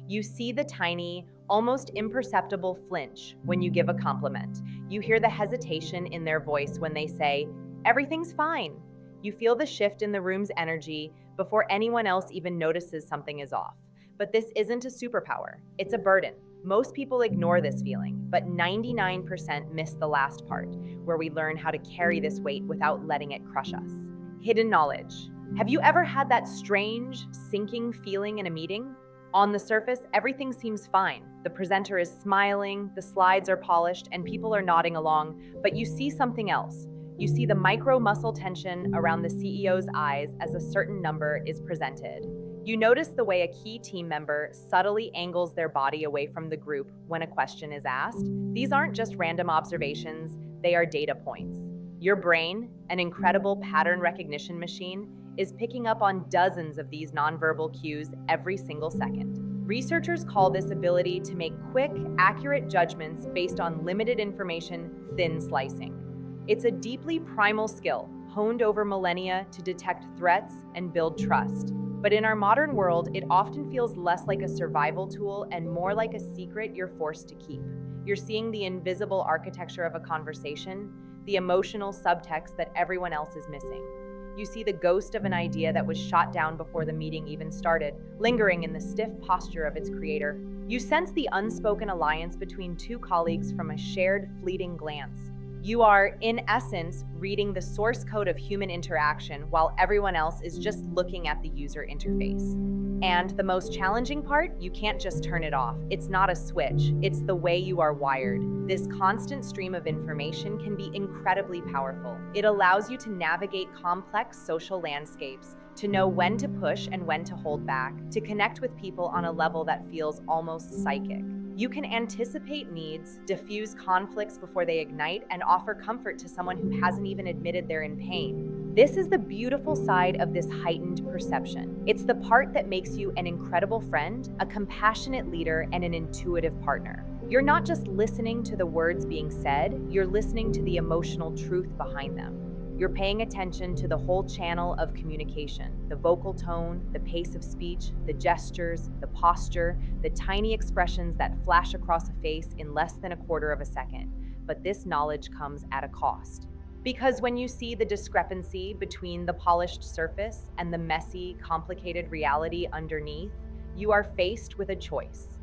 You see the tiny, almost imperceptible flinch when you give a compliment. You hear the hesitation in their voice when they say, "Everything's fine." You feel the shift in the room's energy before anyone else even notices something is off. But this isn't a superpower, it's a burden. Most people ignore this feeling, but 99% miss the last part, where we learn how to carry this weight without letting it crush us. Hidden knowledge. Have you ever had that strange, sinking feeling in a meeting? On the surface, everything seems fine. The presenter is smiling, the slides are polished, and people are nodding along, but you see something else. You see the micro muscle tension around the CEO's eyes as a certain number is presented. You notice the way a key team member subtly angles their body away from the group when a question is asked. These aren't just random observations, they are data points. Your brain, an incredible pattern recognition machine, is picking up on dozens of these nonverbal cues every single second. Researchers call this ability to make quick, accurate judgments based on limited information, thin slicing. It's a deeply primal skill, honed over millennia to detect threats and build trust. But in our modern world, it often feels less like a survival tool and more like a secret you're forced to keep. You're seeing the invisible architecture of a conversation, the emotional subtext that everyone else is missing. You see the ghost of an idea that was shot down before the meeting even started, lingering in the stiff posture of its creator. You sense the unspoken alliance between two colleagues from a shared fleeting glance. You are, in essence, reading the source code of human interaction while everyone else is just looking at the user interface. And the most challenging part, you can't just turn it off. It's not a switch, it's the way you are wired. This constant stream of information can be incredibly powerful. It allows you to navigate complex social landscapes, to know when to push and when to hold back, to connect with people on a level that feels almost psychic. You can anticipate needs, diffuse conflicts before they ignite, and offer comfort to someone who hasn't even admitted they're in pain. This is the beautiful side of this heightened perception. It's the part that makes you an incredible friend, a compassionate leader, and an intuitive partner. You're not just listening to the words being said, you're listening to the emotional truth behind them. You're paying attention to the whole channel of communication, the vocal tone, the pace of speech, the gestures, the posture, the tiny expressions that flash across a face in less than a quarter of a second. But this knowledge comes at a cost. Because when you see the discrepancy between the polished surface and the messy, complicated reality underneath, you are faced with a choice.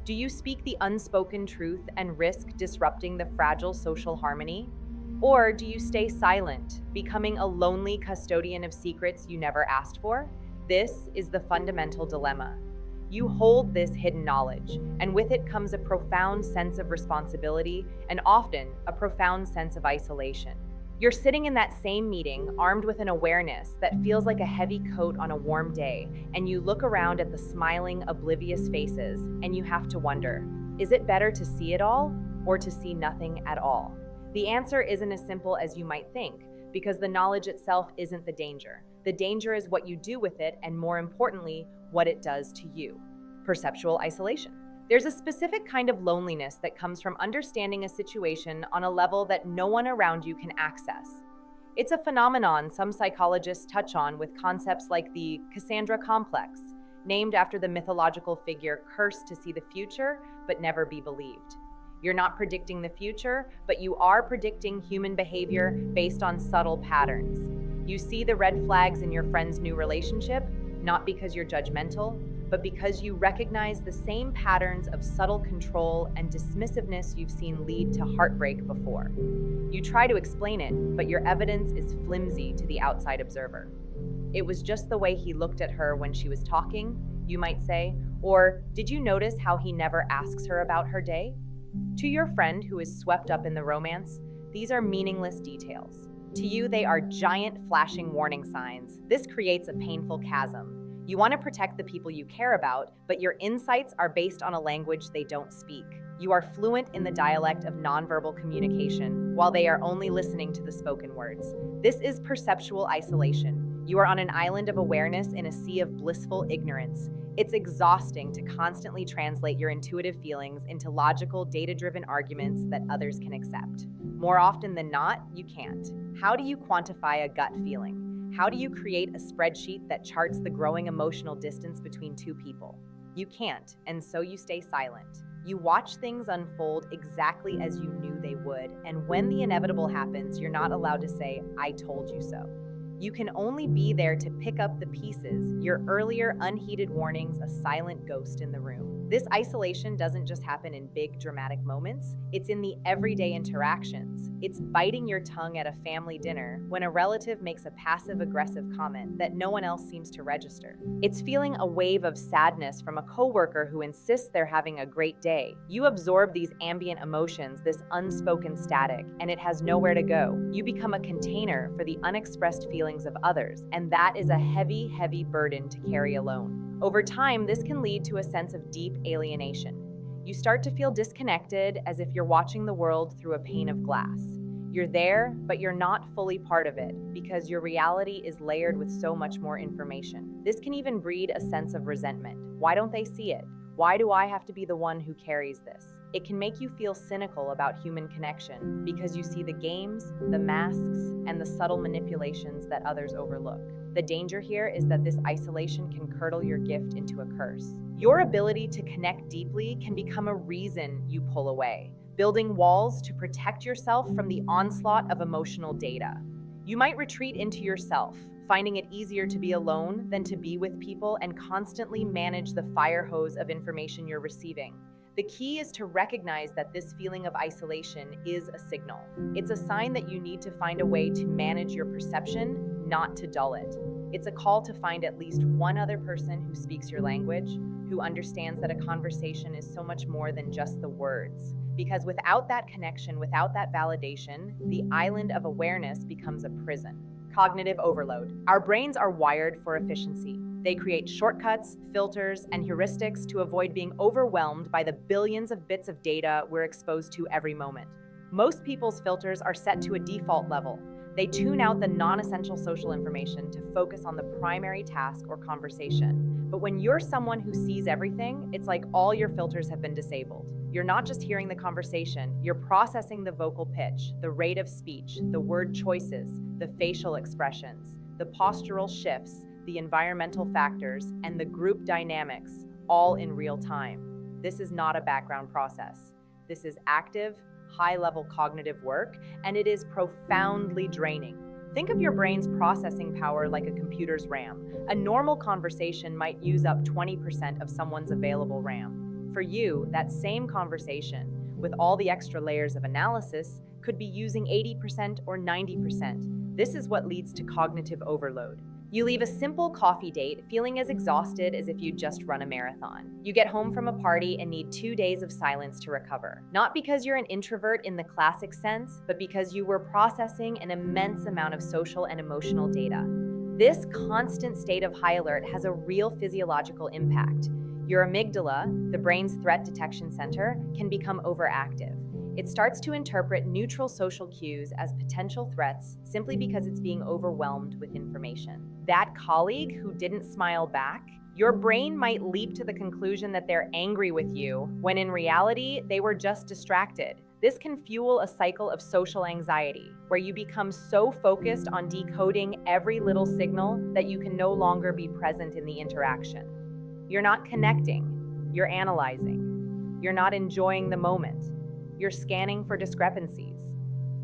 Do you speak the unspoken truth and risk disrupting the fragile social harmony? Or do you stay silent, becoming a lonely custodian of secrets you never asked for? This is the fundamental dilemma. You hold this hidden knowledge, and with it comes a profound sense of responsibility and often a profound sense of isolation. You're sitting in that same meeting, armed with an awareness that feels like a heavy coat on a warm day, and you look around at the smiling, oblivious faces, and you have to wonder, is it better to see it all or to see nothing at all? The answer isn't as simple as you might think, because the knowledge itself isn't the danger. The danger is what you do with it, and more importantly, what it does to you. Perceptual isolation. There's a specific kind of loneliness that comes from understanding a situation on a level that no one around you can access. It's a phenomenon some psychologists touch on with concepts like the Cassandra complex, named after the mythological figure cursed to see the future but never be believed. You're not predicting the future, but you are predicting human behavior based on subtle patterns. You see the red flags in your friend's new relationship, not because you're judgmental, but because you recognize the same patterns of subtle control and dismissiveness you've seen lead to heartbreak before. You try to explain it, but your evidence is flimsy to the outside observer. It was just the way he looked at her when she was talking, you might say, or did you notice how he never asks her about her day? To your friend who is swept up in the romance, these are meaningless details. To you, they are giant flashing warning signs. This creates a painful chasm. You want to protect the people you care about, but your insights are based on a language they don't speak. You are fluent in the dialect of nonverbal communication, while they are only listening to the spoken words. This is perceptual isolation. You are on an island of awareness in a sea of blissful ignorance. It's exhausting to constantly translate your intuitive feelings into logical, data-driven arguments that others can accept. More often than not, you can't. How do you quantify a gut feeling? How do you create a spreadsheet that charts the growing emotional distance between two people? You can't, and so you stay silent. You watch things unfold exactly as you knew they would, and when the inevitable happens, you're not allowed to say, "I told you so." You can only be there to pick up the pieces, your earlier unheeded warnings, a silent ghost in the room. This isolation doesn't just happen in big dramatic moments, it's in the everyday interactions. It's biting your tongue at a family dinner when a relative makes a passive-aggressive comment that no one else seems to register. It's feeling a wave of sadness from a coworker who insists they're having a great day. You absorb these ambient emotions, this unspoken static, and it has nowhere to go. You become a container for the unexpressed feelings of others, and that is a heavy, heavy burden to carry alone. Over time, this can lead to a sense of deep alienation. You start to feel disconnected, as if you're watching the world through a pane of glass. You're there, but you're not fully part of it, because your reality is layered with so much more information. This can even breed a sense of resentment. Why don't they see it? Why do I have to be the one who carries this? It can make you feel cynical about human connection because you see the games, the masks, and the subtle manipulations that others overlook. The danger here is that this isolation can curdle your gift into a curse. Your ability to connect deeply can become a reason you pull away, building walls to protect yourself from the onslaught of emotional data. You might retreat into yourself, finding it easier to be alone than to be with people and constantly manage the fire hose of information you're receiving. The key is to recognize that this feeling of isolation is a signal. It's a sign that you need to find a way to manage your perception, not to dull it. It's a call to find at least one other person who speaks your language, who understands that a conversation is so much more than just the words. Because without that connection, without that validation, the island of awareness becomes a prison. Cognitive overload. Our brains are wired for efficiency. They create shortcuts, filters, and heuristics to avoid being overwhelmed by the billions of bits of data we're exposed to every moment. Most people's filters are set to a default level. They tune out the non-essential social information to focus on the primary task or conversation. But when you're someone who sees everything, it's like all your filters have been disabled. You're not just hearing the conversation, you're processing the vocal pitch, the rate of speech, the word choices, the facial expressions, the postural shifts, the environmental factors, and the group dynamics, all in real time. This is not a background process. This is active, high-level cognitive work, and it is profoundly draining. Think of your brain's processing power like a computer's RAM. A normal conversation might use up 20% of someone's available RAM. For you, that same conversation, with all the extra layers of analysis, could be using 80% or 90%. This is what leads to cognitive overload. You leave a simple coffee date feeling as exhausted as if you'd just run a marathon. You get home from a party and need 2 days of silence to recover. Not because you're an introvert in the classic sense, but because you were processing an immense amount of social and emotional data. This constant state of high alert has a real physiological impact. Your amygdala, the brain's threat detection center, can become overactive. It starts to interpret neutral social cues as potential threats simply because it's being overwhelmed with information. That colleague who didn't smile back, your brain might leap to the conclusion that they're angry with you, when in reality, they were just distracted. This can fuel a cycle of social anxiety, where you become so focused on decoding every little signal that you can no longer be present in the interaction. You're not connecting, you're analyzing. You're not enjoying the moment. You're scanning for discrepancies.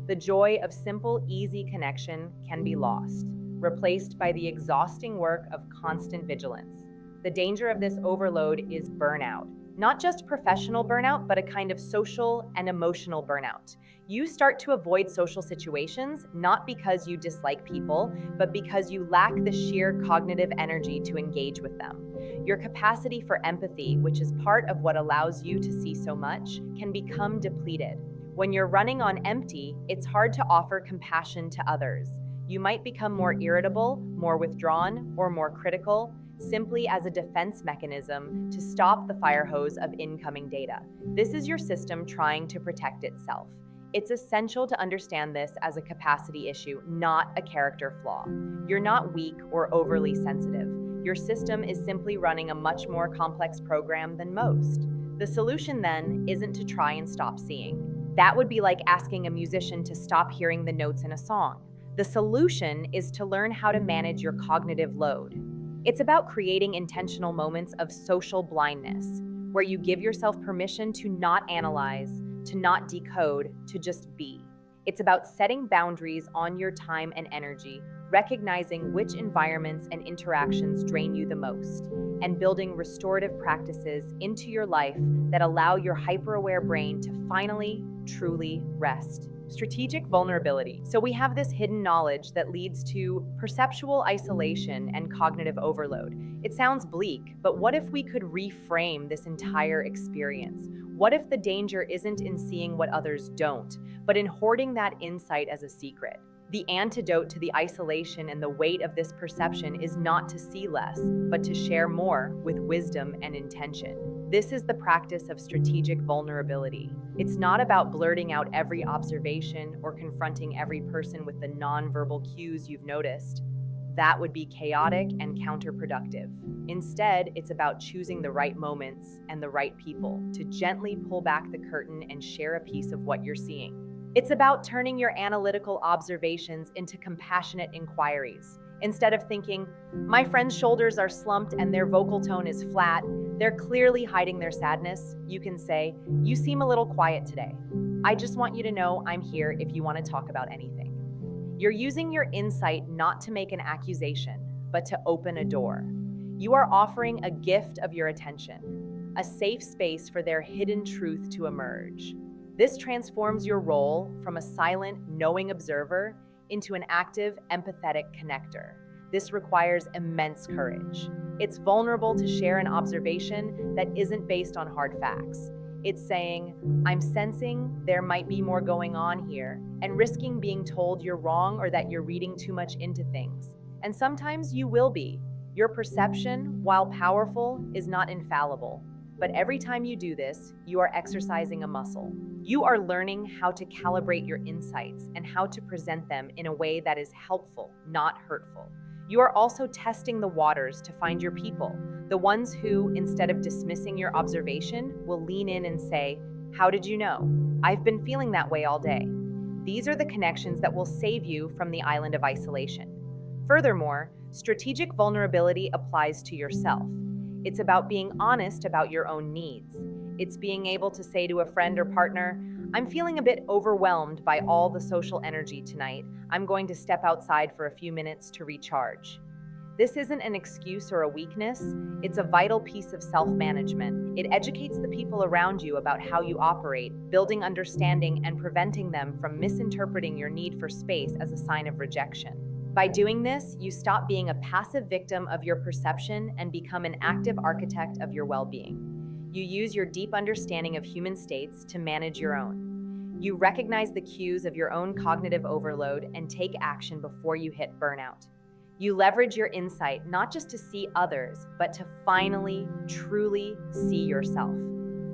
The joy of simple, easy connection can be lost, replaced by the exhausting work of constant vigilance. The danger of this overload is burnout. Not just professional burnout, but a kind of social and emotional burnout. You start to avoid social situations, not because you dislike people, but because you lack the sheer cognitive energy to engage with them. Your capacity for empathy, which is part of what allows you to see so much, can become depleted. When you're running on empty, it's hard to offer compassion to others. You might become more irritable, more withdrawn, or more critical, simply as a defense mechanism to stop the fire hose of incoming data. This is your system trying to protect itself. It's essential to understand this as a capacity issue, not a character flaw. You're not weak or overly sensitive. Your system is simply running a much more complex program than most. The solution then isn't to try and stop seeing. That would be like asking a musician to stop hearing the notes in a song. The solution is to learn how to manage your cognitive load. It's about creating intentional moments of social blindness, where you give yourself permission to not analyze, to not decode, to just be. It's about setting boundaries on your time and energy, recognizing which environments and interactions drain you the most, and building restorative practices into your life that allow your hyper-aware brain to finally, truly rest. Strategic vulnerability. So we have this hidden knowledge that leads to perceptual isolation and cognitive overload. It sounds bleak, but what if we could reframe this entire experience? What if the danger isn't in seeing what others don't, but in hoarding that insight as a secret? The antidote to the isolation and the weight of this perception is not to see less, but to share more with wisdom and intention. This is the practice of strategic vulnerability. It's not about blurting out every observation or confronting every person with the nonverbal cues you've noticed. That would be chaotic and counterproductive. Instead, it's about choosing the right moments and the right people to gently pull back the curtain and share a piece of what you're seeing. It's about turning your analytical observations into compassionate inquiries. Instead of thinking, my friend's shoulders are slumped and their vocal tone is flat, they're clearly hiding their sadness, you can say, you seem a little quiet today. I just want you to know I'm here if you want to talk about anything. You're using your insight not to make an accusation, but to open a door. You are offering a gift of your attention, a safe space for their hidden truth to emerge. This transforms your role from a silent, knowing observer into an active, empathetic connector. This requires immense courage. It's vulnerable to share an observation that isn't based on hard facts. It's saying, I'm sensing there might be more going on here, and risking being told you're wrong or that you're reading too much into things. And sometimes you will be. Your perception, while powerful, is not infallible. But every time you do this, you are exercising a muscle. You are learning how to calibrate your insights and how to present them in a way that is helpful, not hurtful. You are also testing the waters to find your people, the ones who, instead of dismissing your observation, will lean in and say, how did you know? I've been feeling that way all day. These are the connections that will save you from the island of isolation. Furthermore, strategic vulnerability applies to yourself. It's about being honest about your own needs. It's being able to say to a friend or partner, I'm feeling a bit overwhelmed by all the social energy tonight. I'm going to step outside for a few minutes to recharge. This isn't an excuse or a weakness. It's a vital piece of self-management. It educates the people around you about how you operate, building understanding and preventing them from misinterpreting your need for space as a sign of rejection. By doing this, you stop being a passive victim of your perception and become an active architect of your well-being. You use your deep understanding of human states to manage your own. You recognize the cues of your own cognitive overload and take action before you hit burnout. You leverage your insight not just to see others, but to finally, truly see yourself.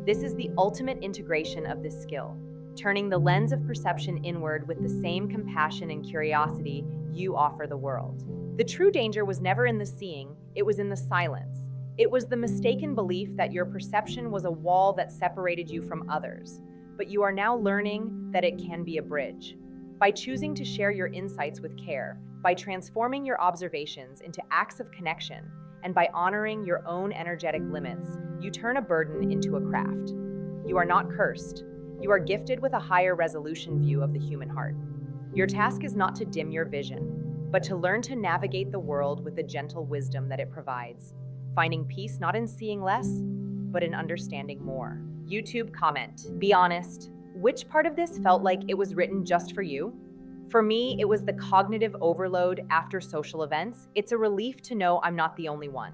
This is the ultimate integration of this skill, turning the lens of perception inward with the same compassion and curiosity you offer the world. The true danger was never in the seeing, it was in the silence. It was the mistaken belief that your perception was a wall that separated you from others, but you are now learning that it can be a bridge. By choosing to share your insights with care, by transforming your observations into acts of connection, and by honoring your own energetic limits, you turn a burden into a craft. You are not cursed. You are gifted with a higher resolution view of the human heart. Your task is not to dim your vision, but to learn to navigate the world with the gentle wisdom that it provides, finding peace not in seeing less, but in understanding more. YouTube comment. Be honest. Which part of this felt like it was written just for you? For me, it was the cognitive overload after social events. It's a relief to know I'm not the only one.